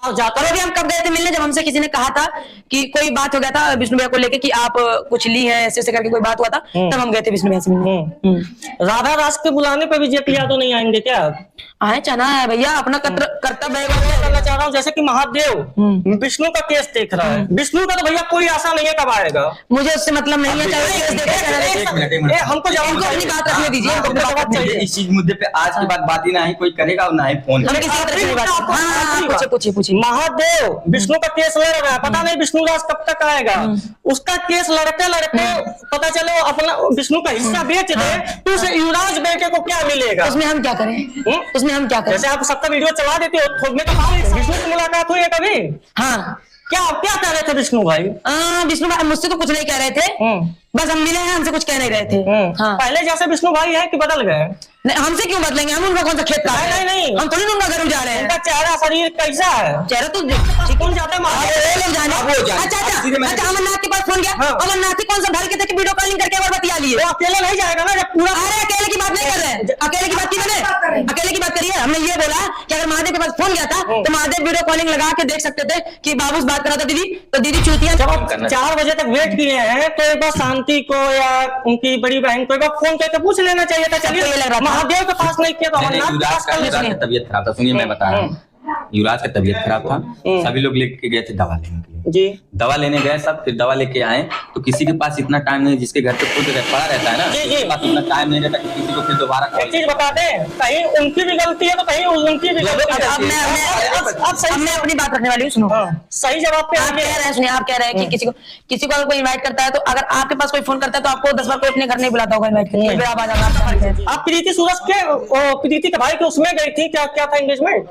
जाता है। अभी हम कब गए थे मिलने, जब हमसे किसी ने कहा था कि कोई बात हो गया था विष्णु भैया को लेके कि आप कुछ ली है ऐसे ऐसे करके कोई बात हुआ था, तब हम गए थे विष्णु भैया से मिलने। राधा दास के बुलाने पे भी जेपी यादव नहीं आएंगे क्या? आए चना है भैया, अपना कर्तव्य करना चाह रहा हूँ। जैसे कि महादेव विष्णु का केस देख रहा है, विष्णु का तो भैया कोई आशा नहीं है कब आएगा। मुझे उससे मतलब नहीं है, हमको जवाब अपनी बात रखने दीजिए, हमको जवाब चाहिए। इस चीज मुद्दे पे आज के बाद बात ही ना ही कोई करेगा और ना ही फोन पूछिए। महादेव विष्णु का केस लड़ रहा है, पता नहीं विष्णु राज कब तक आएगा। उसका केस लड़ते लड़ते पता चलो अपना विष्णु का हिस्सा बेच दे तो उसे युवराज बेटे को क्या मिलेगा? उसमें हम क्या करें? उसमें हम क्या करें? जैसे आप सबका वीडियो चला देते हो, थोड़ने तो विष्णु से मुलाकात हुई है कभी? हाँ। क्या कह रहे थे विष्णु भाई? विष्णु भाई मुझसे तो कुछ नहीं कह रहे थे, बस हम मिले हैं, हमसे कुछ कह नहीं रहे थे। हाँ। पहले जैसे विष्णु भाई है कि बदल गए? नहीं, हमसे क्यों बदलेंगे? हम उनका कौन सा खेत का है? नहीं, हम थोड़ी उनका घर जा रहे हैं। उनका चेहरा शरीर कैसा है? चेहरा तो चिकन जाते हैं। अच्छा, अमरनाथ के पास फोन गया, अमरनाथ कौन सा भर के थे कि वीडियो कॉलिंग करके और बतिया लिए? अकेले नहीं जाएगा ना जब पूरा। अरे अकेले की बात नहीं कर रहे हैं, अकेले की बात की मैंने, अकेले की बात करिए। हमने ये बोला कि अगर महादेव के पास फोन गया था तो महादेव वीडियो कॉलिंग लगा के देख सकते थे कि बाबू बात कर रहा था दीदी, तो दीदी चूतिया। जब आप 4 बजे तक वेट किए हैं तो एक बार शांति को या उनकी बड़ी बहन को एक बार फोन करके पूछ लेना चाहिए था। चलिए महादेव के पास नहीं किया तो अमरनाथ के पास कर लेते। तबीयत खराब था, सुनिए मैं बता रहा हूँ। युवराज का तबीयत खराब था, सभी लोग लेके गए थे दवा लेने के लिए जी। दवा लेने गए सब, फिर दवा लेके आए तो किसी के पास इतना टाइम नहीं, जिसके घर पे खुद पड़ा रहता है ना, जिसके पास इतना टाइम नहीं रहता कि किसी को फिर दोबारा एक चीज बता दें, कहीं उनकी भी गलती है तो कहीं उनकी भी गलती है। अब मैं अपनी बात रखने वाली हूँ, सुनो। सही जवाब पे आप कह रहे हैं, सुनिए, आप कह रहे हैं कि किसी को अगर कोई इनवाइट करता है तो अगर आपके पास कोई फोन करता है तो आपको 10 बार कोई अपने घर नहीं बुलाता होगा इनवाइट करने, फिर आप आ जाना। आप प्रीति सूरज के प्रीति के भाई के उसमें गई थी, क्या था एंगेजमेंट?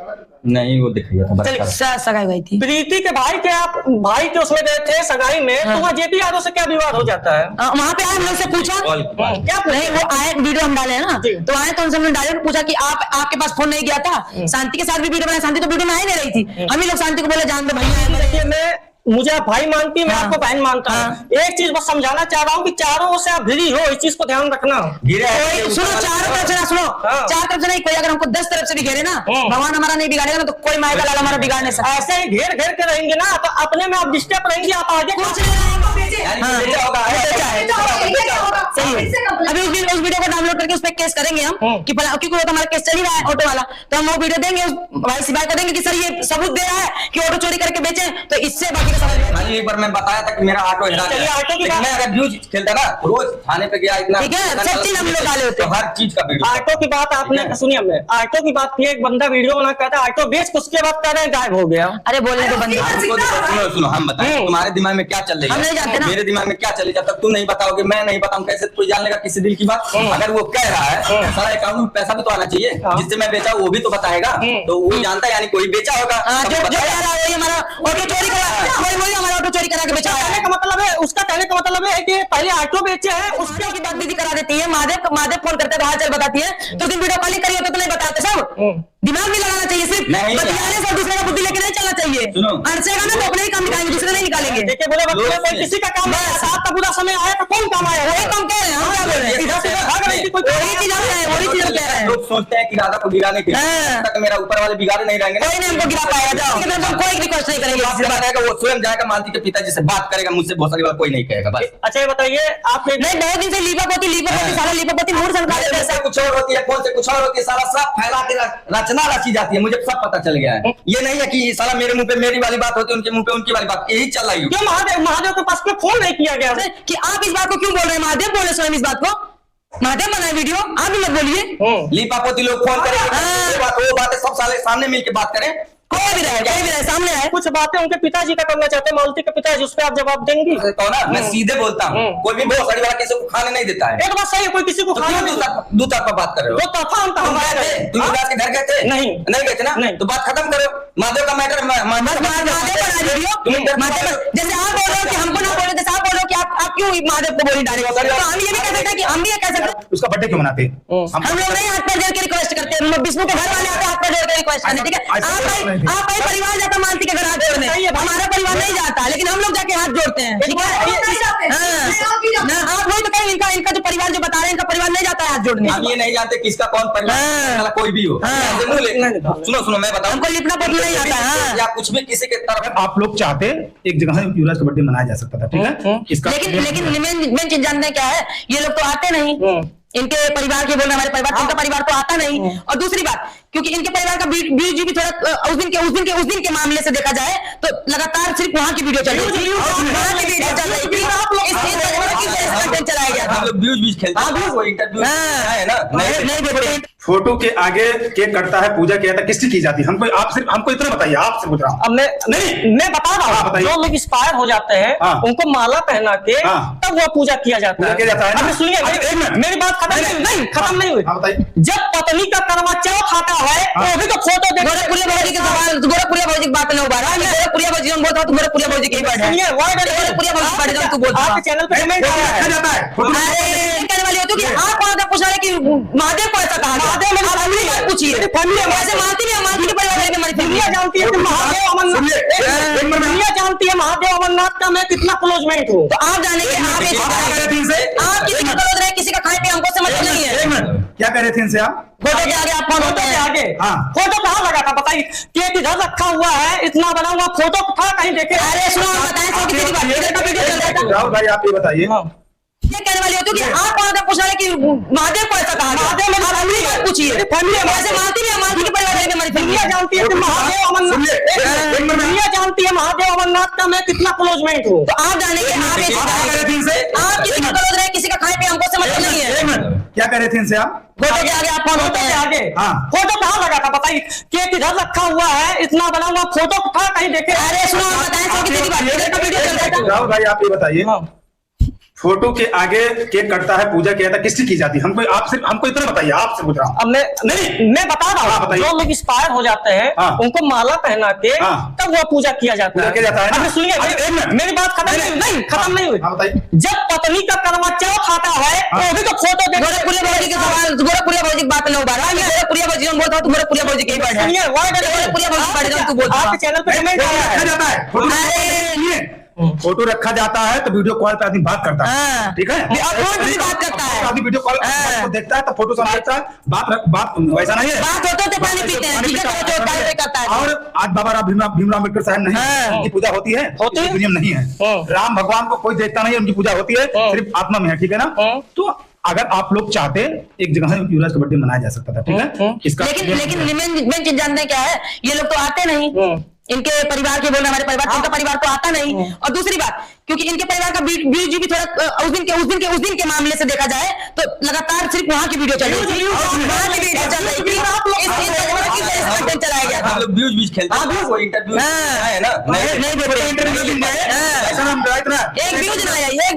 नहीं, वो दिखाई था सगाई हुई थी प्रीति के भाई के, आप भाई के उसमें गए थे सगाई में, तो वहाँ जेपी यादव से क्या विवाद हो जाता है? वहाँ पे आए, हमने उससे पूछा क्या नहीं, वो आए, वीडियो हम डाले हैं ना, तो आए तो उनसे हमने डायरेक्ट पूछा कि आपके पास फोन नहीं गया था? शांति के साथ भी वीडियो बनाया, शांति तो वीडियो में आ ही नहीं रही थी। हम ही लोग शांति को बोले जान दो भैया। देखिए, मैं मुझे आप भाई मानती है, मैं आपको बहन मानता हूँ। एक चीज बस समझाना चाह रहा हूँ कि चारों से आप भिड़ी हो, इस चीज को ध्यान रखना। सुनो, चारों तरफ से ना, सुनो, चार तरफ से नहीं, कोई अगर हमको 10 तरफ से भी घेरे ना, भगवान हमारा नहीं बिगाड़ेगा ना, तो कोई माया का लाल हमारा बिगाड़ने से। ऐसे ही घेर घेर के रहेंगे ना तो अपने में आप डिस्टर्ब रहेंगे, आप आगे कुछ नहीं। अभी उस वीडियो को डाउनलोड करके उस पर केस करेंगे हम कि क्योंकि वो तो हमारा केस चल ही रहा है ऑटो वाला, तो हम वो वीडियो देंगे भाई सिपाही को देंगे कि सर ये सबूत दे रहा है कि ऑटो चोरी करके बेचे, तो इससे बाकी एक बार मैं बताया था कि मेरा ऑटो हिरा गया, मैं अगर व्यूज खेलता ना रोज थाने पे गया, इतना ठीक है, सब चीज हम लोग डाले होते हैं, हर चीज का वीडियो। ऑटो की बात आपने सुनी, हमने ऑटो की बात की, एक बंदा वीडियो बना कहता ऑटो बेच, उसके बाद कह रहे गायब हो गया। अरे बोलने तो बंदा, सुनो हम बताएं तुम्हारे दिमाग में क्या चल रही है, मेरे दिमाग में क्या चल रही है, जब तक तुम नहीं बताओगे मैं नहीं बताऊं, कैसे कोई जान लेगा किसी दिल की बात? अगर वो कह रहा है सारा अकाउंट में पैसा भी तो आना चाहिए, जिससे मैं बेचा वो भी तो बताएगा, तो वो जानता है यानी कोई बेचा होगा। कहने का मतलब है, उसका कहने का मतलब है कि पहले ऑटो बेचे हैं, उसके की बात दीदी करा देती है, महादेव फोन करते हैं तो हाल चाल बताती है, तो दिन वीडियो कॉलिंग करिए तो नहीं बताते सब। दिमाग भी लगाना चाहिए, सिर्फ बतियाने से दूसरे का बुद्धि लेके नहीं चलना चाहिए। अड़सेगा ना तो अपने ही काम निकालेंगे, दूसरे नहीं निकालेंगे। देखिए बोले कोई किसी का काम है, साथ का पूरा समय आया तो कौन काम आया? वही काम कह रहे हैं, हम क्या बोल रहे हैं, इधर से भाग रहे हैं, वही चीज हम कह रहे हैं। लोग सोचते हैं कि राधा को गिराने के लिए तक मेरा ऊपर वाले बिगाड़े नहीं रहेंगे, कोई नहीं हमको गिरा पाएगा, जाओ कोई रिक्वेस्ट नहीं करेंगे, वो स्वयं जाएगा मानती के पिताजी से बात करेगा, मुझसे बहुत सारी बात कोई नहीं कहेगा बस। अच्छा ये बताइए आप नहीं, बहुत दिन से लीपापोती सारा लीपापोती मूड संकाल से कुछ और होती है, कौन से कुछ और होती है, सारा सब फैला के रचना रची जाती है, मुझे सब पता चल गया है। ये नहीं है कि साला मेरे मुंह पे मेरी वाली बात होती है, उनके मुंह पे उनकी वाली बात, यही चल रही है। क्यों महादेव के पास में फोन नहीं किया गया कि आप इस बात को क्यों बोल रहे हैं? महादेव बोले स्वयं इस बात को, महादेव बनाए वीडियो, आप भी मत बोलिए। लीपापोती लोग फोन करेंगे, वो बातें सब साले सामने मिलकर बात करें, कोई भी रहे सामने आए। कुछ बातें उनके पिताजी का करना चाहते हैं, मालती के पिताजी, उस पर आप जवाब देंगी? तो ना मैं सीधे बोलता हूँ, कोई भी बहुत सारी बात किसी को खाने नहीं देता है। एक बात सही है, कोई किसी को खाने नहीं देता। दो तरफा बात कर रहे हो, दो तरफा हम कहाँ गए थे? तुम युवराज के घर गए थे? नहीं गए थे ना, तो बात खत्म करो, महादेव का मैटर जैसे आप बोल रहे हो कि हमको ना बोले, जैसे आप बोल रहे हो कि आप क्यों महादेव को बोली डाले, तो हम ये भी कह सकते हैं कि हम भी ये कह सकते हैं उसका बर्थडे क्यों मनाते हैं? हम लोग नहीं हाथ पैर जोड़ के रिक्वेस्ट करते हैं, विष्णु के घर वाले आते हाथ पैर जोड़ के रिक्वेस्ट करते, ठीक है? आप भाई परिवार जाता मानती के घर हाथ जोड़ने, हमारा परिवार नहीं जाता, लेकिन हम लोग जाके हाथ जोड़ते हैं, ठीक है? आप वही तो कहें, इनका जो परिवार जो बता रहे हैं, इनका परिवार नहीं जाता जाता है हाथ जोड़ने। हम ये नहीं जानते किसका कौन परिवार कोई भी हो। सुनो सुनो मैं बताऊं, हमको लिपना पोतना नहीं आता या कुछ भी किसी के तरफ। आप लोग चाहते एक जगह युवराज का बर्थडे मनाया जा सकता था, ठीक है, इसका लेकिन मेन चीज जानते हैं क्या है, ये लोग तो आते नहीं, इनके परिवार के बोल रहे हमारे परिवार, इनका परिवार तो आता नहीं। और दूसरी बात, क्योंकि इनके परिवार का व्यूज भी थोड़ा उस दिन के मामले से देखा जाए तो लगातार सिर्फ वहाँ की वीडियो चल रही थी, वहाँ की वीडियो चल रही थी, कंटेंट चलाया गया था। व्यूज खेलते हैं, वो इंटरव्यू है ना, नहीं फोटो के आगे केक कटता है, पूजा किया था, किसकी की जाती है? हमको इतना बताइए, आपसे पूछ रहा हूँ। अब मैं बता रहा हूँ, जो लोग इंस्पायर हो जाते हैं उनको माला पहना के तब वो पूजा किया जाता है। अब सुनिए, मेरी बात खत्म नहीं हुई। जब पत्नी का करवा चौथ आता है तो अभी तो फोटो देखो। गोरखपुरिया भौजी के सवाल, गोरखपुरिया भौजी की बात नहीं हो पा रहा है। गोरखपुरिया भौजी हम बोलता हूँ, गोरखपुरिया भौजी की बात है। गोरखपुरिया भौजी बात है, तू बोलता है चैनल पे कमेंट रखा जाता है। कहने वाली होती है कि आप कौन पूछ रहे कि महादेव को ऐसा कहा, महादेव मैंने पूछिए वैसे मानती नहीं, मानती के परिवार में दुनिया जानती है कि महादेव अमरनाथ, दुनिया जानती है महादेव अमरनाथ का मैं कितना क्लोजमेंट हूँ। तो आप जाने के आप किसी का क्लोज रहे, किसी का खाए पे हमको समझ नहीं है। क्या कह रहे थे इनसे आप? फोटो के आगे आप कौन होते हैं? आगे फोटो कहाँ लगा था बताइए? केक इधर रखा हुआ है, इतना बना हुआ फोटो था, कहीं देखे? अरे सुनो बताएं, वीडियो चल रहा था। राहुल भाई आप ये बताइए, ये कहने वाली होती है कि आप कौन पूछ रहे कि महादेव को ऐसा कहा, महादेव मैंने पूछिए वैसे मानती नहीं, मानती के परिवार में हमारी दुनिया जानती है कि महादेव अमरनाथ, दुनिया जानती है महादेव अमरनाथ का मैं कितना क्लोजमेंट हूँ। तो आप जाने के आप किसी का क्लोज रहे, किसी का खाए पे हमको समझ नहीं है। क्या कह रहे थे इनसे आप? फोटो के आगे आप कौन होते हैं? आगे फोटो कहाँ लगा था बताइए? केक इधर रखा हुआ है, इतना बना हुआ फोटो था, कहीं देखे? अरे सुनो बताएं, वीडियो चल रहा था। राहुल भाई आप ये बताइए, फोटो के आगे केक कटता है, पूजा किया था, किसकी की जाती है? हमको इतना बताइए, आपसे पूछ रहा हूँ। अब मैं बता रहा हूँ, जो लोग इंस्पायर हो जाते हैं उनको माला पहना के तब वो पूजा किया जाता है। अब सुनिए, मेरी बात खत्म नहीं हुई। जब पत्नी का करवा चौथ आता है तो अभी तो फोटो देखो। गोरखपुरिया भौजी के सवाल, गोरखपुरिया भौजी की बात नहीं हो पा रहा है। गोरखपुरिया भौजी हम बोलता हूँ, गोरखपुरिया भौजी की बात है। गोरखपुरिया भौजी बात है, तू बोलता है आपके चैनल पे कमेंट रखा जाता है, फोटो रखा जाता है तो वीडियो कॉल पे आदमी बात करता है, ठीक है, बात करता है, आदमी वीडियो कॉल को देखता है तो फोटो सब देखता है, बात वैसा नहीं है, बात होते तो पानी पीते हैं, ठीक है। और आज बाबा राम भीमराव अम्बेडकर साहब नहीं, उनकी पूजा होती है, दुनिया में नहीं है। राम भगवान को कोई देखता नहीं है, उनकी पूजा होती है, सिर्फ आत्मा में है, ठीक है ना। तो अगर आप लोग चाहते एक जगह युवराज का बर्थडे मनाया जा सकता था, ठीक है, इसका लेकिन मेन चीज जानते हैं क्या है, ये लोग तो आते नहीं, इनके परिवार के बोल रहे हमारे परिवार, इनका परिवार तो आता नहीं। और दूसरी बात, क्योंकि इनके परिवार का व्यूज भी थोड़ा उस दिन के मामले से देखा जाए तो लगातार सिर्फ वहाँ की वीडियो चल रही थी, वहाँ की वीडियो चल रही थी, कंटेंट चलाया गया था। व्यूज खेलते हैं, वो इंटरव्यू है ना, एक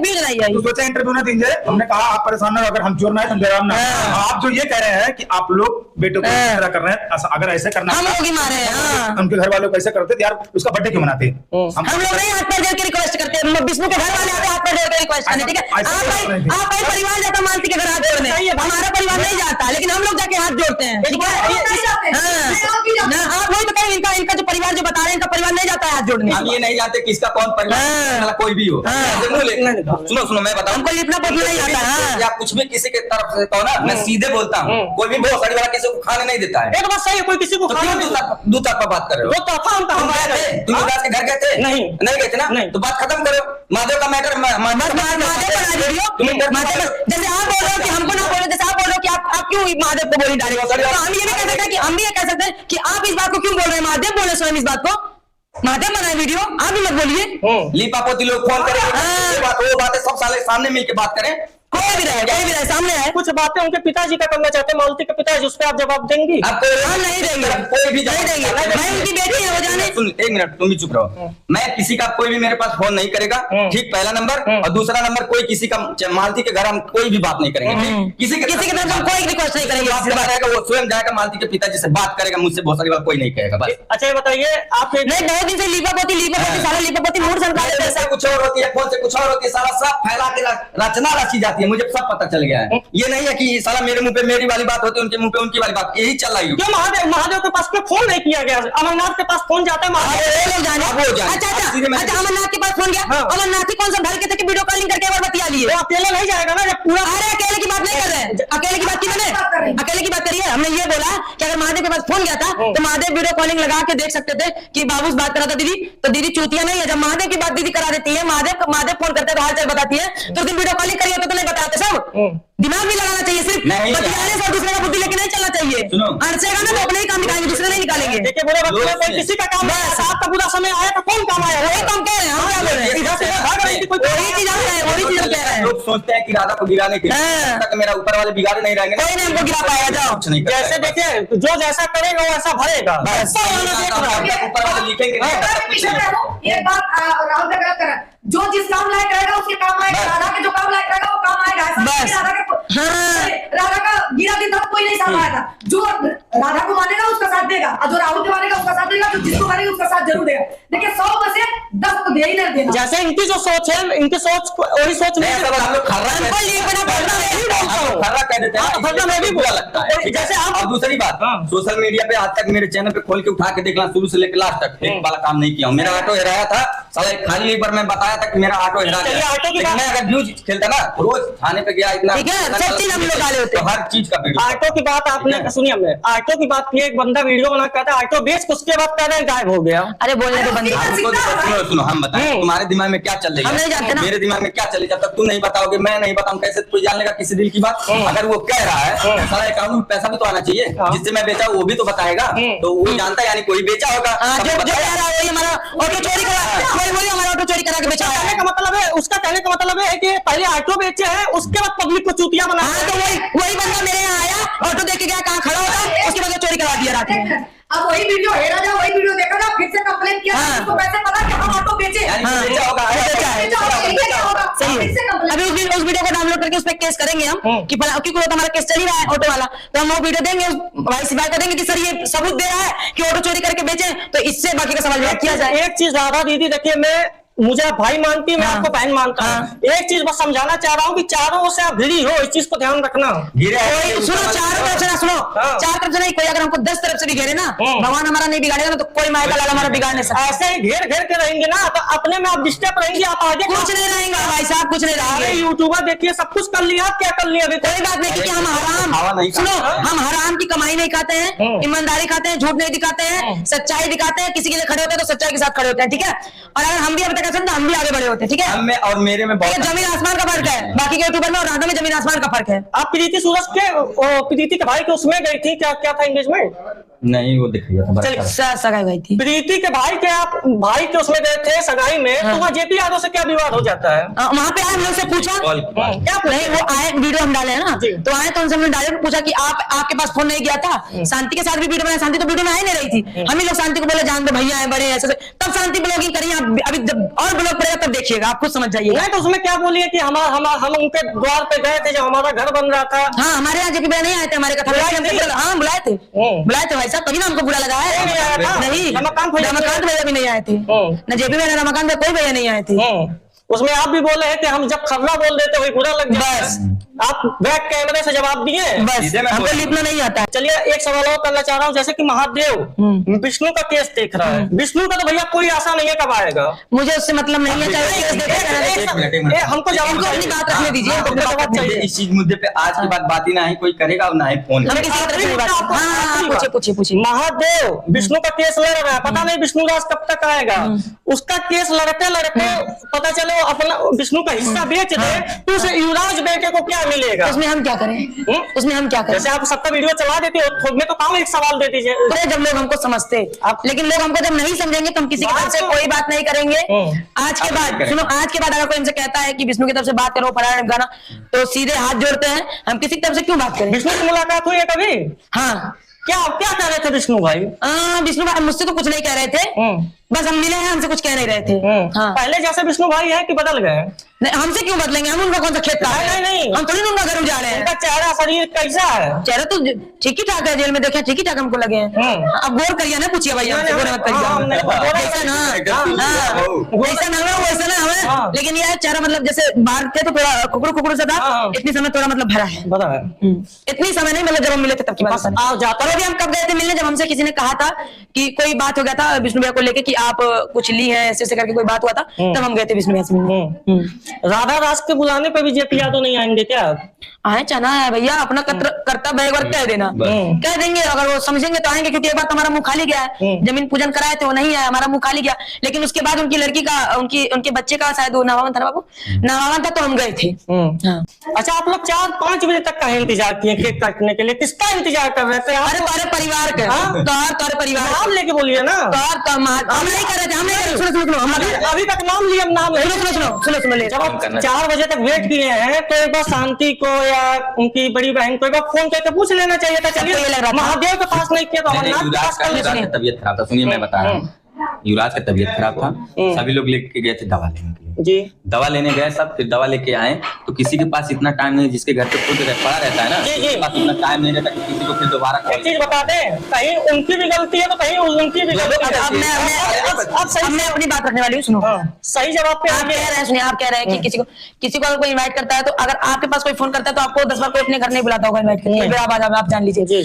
व्यूज नहीं आई। सोचा इंटरव्यू ना दीजिए, हमने कहा आप परेशान ना, अगर हम चोर ना है तो जवाब ना। आप जो ये कह रहे हैं कि आप लोग बेटों को इस तरह कर रहे हैं, अगर ऐसे करना हम लोग ही मारे हैं, उनके घर वालों को ऐसे करते यार, उसका बर्थडे क्यों मनाते? हम लोग नहीं हाथ पैर जोड़ के रिक्वेस्ट करते, विष्णु के घर वाले आते हाथ पैर जोड़ के रिक्वेस्ट करने, ठीक है। आप परिवार जाता मानती के घर हाथ जोड़ने, हमारा परिवार नहीं जाता, लेकिन हम लोग जाके हाथ जोड़ते हैं, ठीक है। आप वही तो कहें, इनका जो परिवार जो बता रहे हैं, इनका परिवार नहीं जाता है हाथ जोड़ने। हम ये नहीं जानते किसका कौन परिवार कोई भी हो। सुनो मैं बताऊं, हमको लिपना पोतना नहीं आता या कुछ भी किसी के तरफ से कहो ना, मैं सीधे बोलता हूँ, कोई भी बहुत सारी वाला किसी को खाने नहीं देता है। एक बात सही है, कोई किसी को खाना नहीं देता। दो तरफा बात कर रहे हो। तुम युवराज के घर गए थे? नहीं गए थे ना, तो बात खत्म करो। महादेव का मैटर जैसे आप बोल रहे हो कि हमको ना बोलो, जैसे आप बोल रहे हो कि आप क्यों महादेव को बोली डाले, तो हम ये भी कह सकते हैं कि हम भी ये कह सकते हैं कि आप इस बात को क्यों बोल रहे हैं, महादेव बोले स्वयं इस बात को, महादेव बनाए वीडियो, आप भी मत बोलिए। लीपापोती लोग फोन करेंगे, वो बातें सब साले सामने मिलकर बात करें, कोई भी रहे सामने है। कुछ बातें उनके पिताजी का करना चाहते हैं, मालती के पिताजी, उस पर आप जवाब देंगी? हम नहीं देंगे, कोई भी नहीं देंगे, मैं उनकी बेटी है, वो जाने। सुन एक मिनट, तुम भी चुप रहो। मैं किसी का कोई भी मेरे पास फोन नहीं करेगा, ठीक, पहला नंबर। और दूसरा नंबर, कोई किसी का मालती के घर हम कोई भी बात नहीं करेंगे, किसी के तरफ हम कोई रिक्वेस्ट नहीं करेंगे। वो स्वयं जाएगा मालती के पिताजी से बात करेगा, मुझसे बहुत सारी बात कोई नहीं कहेगा, बस। अच्छा ये बताइए, आप नहीं बहुत दिन से लीपापोती सारा लीपापोती मूड संस्कार कुछ और होती है, फोन से कुछ और होती है, सारा सब फैला के रचना रची जाती है, मुझे सब पता चल गया है। ये नहीं है कि साला मेरे मुंह पे मेरी वाली बात होती है, उनके मुंह पे उनकी वाली बात, यही चल रही है। क्यों महादेव के पास में फोन नहीं किया गया? अमरनाथ के पास फोन जाता है, लोग जाने। अच्छा अमरनाथ के पास फोन गया, अमरनाथ ही कौन सा भर के थे कि वीडियो कॉलिंग करके एक बार बतिया लिए। वो अकेले नहीं जाएगा ना, जब पूरा। अरे अकेले की बात नहीं कर रहे हैं, अकेले की बात की मैंने, अकेले की बात करिए। हमने ये बोला कि अगर महादेव के पास फोन गया था तो महादेव वीडियो कॉलिंग लगा के देख सकते थे कि बाबू से बात करा था दीदी, तो दीदी चूतिया नहीं है। जब महादेव की बात दीदी करा देती है, महादेव फोन करते तो हाल चाल बताती है, तो उस दिन वीडियो कॉलिंग करी होती तो नहीं बताते सब। दिमाग भी लगाना चाहिए, सिर्फ बतियाने से दूसरे का बुद्धि लेके नहीं चलना चाहिए। अड़सेगा ना तो अपने ही काम निकालेंगे, दूसरे नहीं निकालेंगे। देखिए बड़े बच्चों में कोई किसी का काम नहीं है, आपका पूरा समय आया तो कौन काम आया? वही काम कह रहे हैं, हम क्या बोल रहे हैं, इधर से भाग रही थी कोई, वही चीज हम कह रहे हैं, वही चीज हम कह रहे हैं। लोग सोचते हैं कि राधा को गिराने के लिए, तक मेरा ऊपर वाले बिगाड़े नहीं रहेंगे, कोई नहीं हमको गिरा पाएगा। जाओ कुछ नहीं जैसे देखिए जो जैसा करेगा वैसा भरेगा। ऊपर वाले लिखेंगे ये बात राहुल का गलत कर रहा है। जो जिस काम लायक रहेगा उसके काम आएगा, राधा के जो काम लायक रहेगा वो काम आएगा। ऐसा नहीं कि राधा का गिरा दिन तक कोई नहीं साथ आएगा। जो राधा को मानेगा उसका साथ देगा, और जो राहुल को मानेगा उसका साथ देगा, जो जिसको मानेगा उसका साथ जरूर देगा। देखिए 100 में से 10 को दे ही नहीं देना। जैसे इनकी जो सोच है, इनकी सोच वही सोच नहीं है। जैसे आप दूसरी बात, सोशल मीडिया पे आज तक मेरे चैनल पे खोल के उठा के देखना, शुरू से लेकर लास्ट तक एक वाला काम नहीं किया हूं। मेरा ऑटो हेराया था, खाली एक बार मैं बताया था कि मेरा ऑटो हेरा गया। मैं अगर व्यूज खेलता ना, रोज थाने पे गया, इतना सब चीज हम लोग डाले होते हैं, हर चीज का वीडियो। ऑटो की बात आपने सुनी, हमने ऑटो की बात की, एक बंदा वीडियो बना कहता है ऑटो बेच, उसके बाद कहता है गायब हो गया। अरे बोलने दो बंदे, सुनो हम बताएं तुम्हारे दिमाग में क्या चल रही है, मेरे दिमाग में क्या चल रही है। जब तक तुम नहीं बताओगे, मैं नहीं बताऊं, कैसे कोई जान लेगा किसी दिल की बात। अगर वो कह रहा है सारा अकाउंट में पैसा भी तो आना चाहिए, जिससे मैं बेचा वो भी तो बताएगा, तो वो जानता है यानी कोई बेचा होगा। जो कह रहा है हमारा ऑटो चोरी करा, हमारा ऑटो चोरी करा के बेचा है। कहने का मतलब है, उसका कहने का मतलब है कि पहले ऑटो बेचे हैं, उसके बाद पब्लिक को चूतिया बना। तो वही बंदा मेरे यहाँ आया, ऑटो देख के गया, कहाँ खड़ा होता, उसके बाद चोरी करा दिया रात में। अब वही वीडियो हेरा जा, वही वीडियो देखा ना, फिर से कंप्लेन किया, उसको कैसे पता कि हम ऑटो बेचे? बेचा होगा, सही है। अभी उस वीडियो को डाउनलोड करके उस पर केस करेंगे हम कि क्योंकि वो हमारा केस चल ही रहा है ऑटो वाला, तो हम वो वीडियो देंगे, भाई से बात करेंगे कि सर ये सबूत दे रहा है कि ऑटो चोरी करके बेचे, तो इससे बाकी का सवाल किया जाए। एक चीज राधा दीदी देखिए, मैं मुझे भाई मानती, मैं आपको बहन मानता हूँ। एक चीज बस समझाना चाह रहा हूँ कि चारों से आप भिड़ी हो, इस चीज को ध्यान रखना। सुनो चारों तरफ से ना, सुनो चार तरफ से नहीं, कोई अगर हमको 10 तरफ से भी घेरे ना, भगवान हमारा नहीं बिगाड़ेगा ना, तो कोई माया का लाल हमारा बिगाड़ नहीं सकता। ऐसे ही घेर घेर के रहेंगे ना, तो अपने में आप डिस्टर्ब रहेंगे, आप आगे कुछ नहीं रहेंगे भाई साहब, कुछ नहीं रहेंगे। यूट्यूबर देखिए सब कुछ कर लिया, क्या कर लिया? कोई बात नहीं, क्योंकि हम हराम, सुनो हम हराम की कमाई नहीं खाते हैं, ईमानदारी खाते हैं, झूठ नहीं दिखाते हैं, सच्चाई दिखाते हैं। किसी के लिए खड़े होते हैं तो सच्चाई के साथ खड़े होते हैं, ठीक है। और अगर हम भी अब तक हम भी आगे होते, ठीक है। हम और मेरे में बहुत जमीन आसमान का फर्क है, बाकी के यूट्यूबर में और राधा में जमीन आसमान का फर्क है। आप प्रीति सूरज के प्रीति के भाई के उसमें गई थी, क्या क्या था एंगेजमेंट? नहीं वो दिख रहा था, सगाई गई थी प्रीति के भाई के, आप भाई के उसमें गए थे सगाई में, तो वहाँ जेपी यादव से क्या विवाद हो जाता है? वहाँ पे आए, हम लोग से पूछा क्या नहीं, वो आए वीडियो हम डाले हैं ना, तो आए तो उनसे हमने डायरेक्ट पूछा कि आपके पास फोन नहीं गया था? शांति के साथ भी वीडियो बनाया, शांति तो वीडियो में आ नहीं रही थी। हम ही लोग शांति को बोले जान दो भैया है बड़े ऐसे, तब शांति ब्लॉगिंग करिए। अभी जब और ब्लॉग पड़ेगा तब देखिएगा, आप खुद समझ जाइएगा। तो उसमें क्या बोलिए कि हम उनके द्वार पे गए थे जब हमारा घर बन रहा था। हाँ हमारे यहाँ जेपी भैया नहीं आए थे, हमारे कथा हाँ बुलाए थे भाई साहब, तभी ना हमको बुरा लगा है। नहीं रमाकांत भैया भी नहीं आए थे, न जेपी भैया रमाकांत भैया, कोई भैया नहीं आए थे। उसमें आप भी बोले हैं कि हम जब खर्रा बोल देते वही बुरा लग जाता है। बस आप बैक कैमरे से जवाब दिए, बस हमको लिखना नहीं आता। चलिए एक सवाल और करना चाह रहा हूँ, जैसे कि महादेव विष्णु का केस देख रहा है, विष्णु का तो भैया कोई आशा नहीं है कब आएगा, मुझे उससे मतलब नहीं है। हमको जवाब अपनी बात रखने दीजिए, इस चीज मुद्दे पे आज के बाद बात ही ना है, कोई करेगा और ना है फोन। पूछिए महादेव विष्णु का केस लड़ रहा है, पता नहीं विष्णु राज कब तक आएगा। उसका केस लड़ते लड़ते पता चले अपना विष्णु का हिस्सा बेच दे, तो उसे युवराज बेटे को क्या मिलेगा? उसमें हम क्या करें? उसमें हम क्या करें? जैसे आप सबका वीडियो चला देते हो, खुद में तो काम एक सवाल दे दीजिए। जब लोग हमको समझते, लेकिन लोग हमको जब नहीं समझेंगे तो हम किसी की तरफ से कोई बात नहीं करेंगे। आज के बाद सुनो, आज के बाद अगर कोई हमसे कहता है कि विष्णु की तरफ से बात करो फलाना गाना, तो सीधे हाथ जोड़ते हैं। हम किसी की तरफ से क्यों बात करें? विष्णु की मुलाकात हुई है कभी? हाँ। क्या कह रहे थे विष्णु भाई? विष्णु भाई मुझसे तो कुछ नहीं कह रहे थे, बस हम मिले हैं, हमसे कुछ कह नहीं रहे थे। हाँ। पहले जैसे विष्णु भाई है कि बदल गए? नहीं हमसे क्यों बदलेंगे, हम उनका कौन सा खेत है? नहीं हम थोड़ी उनका घर जा रहे हैं। उनका चेहरा शरीर कैसा है? चेहरा तो ठीक ही ठाक है, जेल में देखे ठीक ही ठाक हमको लगे हैं। अब गौर करिए ना, पूछिए भैया, गौर मत करिए ना। वैसा ना हुआ वैसा ना हुआ, लेकिन ये चेहरा मतलब जैसे बाहर थे तो थोड़ा कुकड़ू कुकड़ू सा था, इतनी समय थोड़ा मतलब भरा है। इतनी समय नहीं, मतलब जब हम मिले थे तब की बात है। जाता रहो, हम कब गए थे मिलने, जब हमसे किसी ने कहा था कि कोई बात हो गया था विष्णु भैया को लेके कि आप कुछ ली है ऐसे करके कोई बात हुआ था, तब हम गए थे विष्णु भैया से मिलने। राधा दास के बुलाने पे भी जेपी यादव नहीं आएंगे क्या? आए चना है भैया, अपना कर्तव्य एक बार कह देना, कह देंगे, अगर वो समझेंगे तो आएंगे, क्योंकि एक बार हमारा मुंह खाली गया है, जमीन पूजन कराए थे वो नहीं आया, हमारा मुंह खाली गया। लेकिन उसके बाद उनकी लड़की का उनके बच्चे का शायद वो नवावन था ना बाबू, नवावन था तो हम गए थे। अच्छा, आप लोग 4-5 बजे तक का इंतजार किए केक काटने के लिए? किसका इंतजार कर रहे थे? अरे तुम्हारे परिवार के, तुम्हारे परिवार नाम लेके बोलिए ना। हम नहीं कर रहे थे, हम नहीं कर रहे। सुनो अभी तक नाम लिया, नाम सुनो, जब आप 4 बजे तक वेट किए हैं तो एक बार शांति को या उनकी बड़ी बहन को एक बार फोन करके पूछ लेना चाहिए था। चलिए, महादेव के पास नहीं किया तो अमरनाथ के पास कर लेते। तबीयत खराब था, सुनिए मैं बता रहा हूँ। युवराज का तबीयत खराब था, सभी लोग लेके गए थे दवा लेने के लिए। जी, दवा लेने गए सब, फिर दवा लेके आए तो किसी के पास इतना टाइम नहीं, जिसके घर पे खुद पड़ा रहता है ना, उसके पास इतना टाइम नहीं रहता कि किसी को फिर दोबारा एक चीज बता दें, कहीं उनकी भी गलती है तो कहीं उनकी भी गलती है। अब मैं अपनी बात रखने वाली हूँ, सुनो। सही जवाब पे आप कह रहे हैं, सुनिए, आप कह रहे हैं कि किसी को अगर कोई इनवाइट करता है तो अगर आपके पास कोई फोन करता है तो आपको 10 बार कोई अपने घर नहीं बुलाता होगा इनवाइट करने, आप जान लीजिए।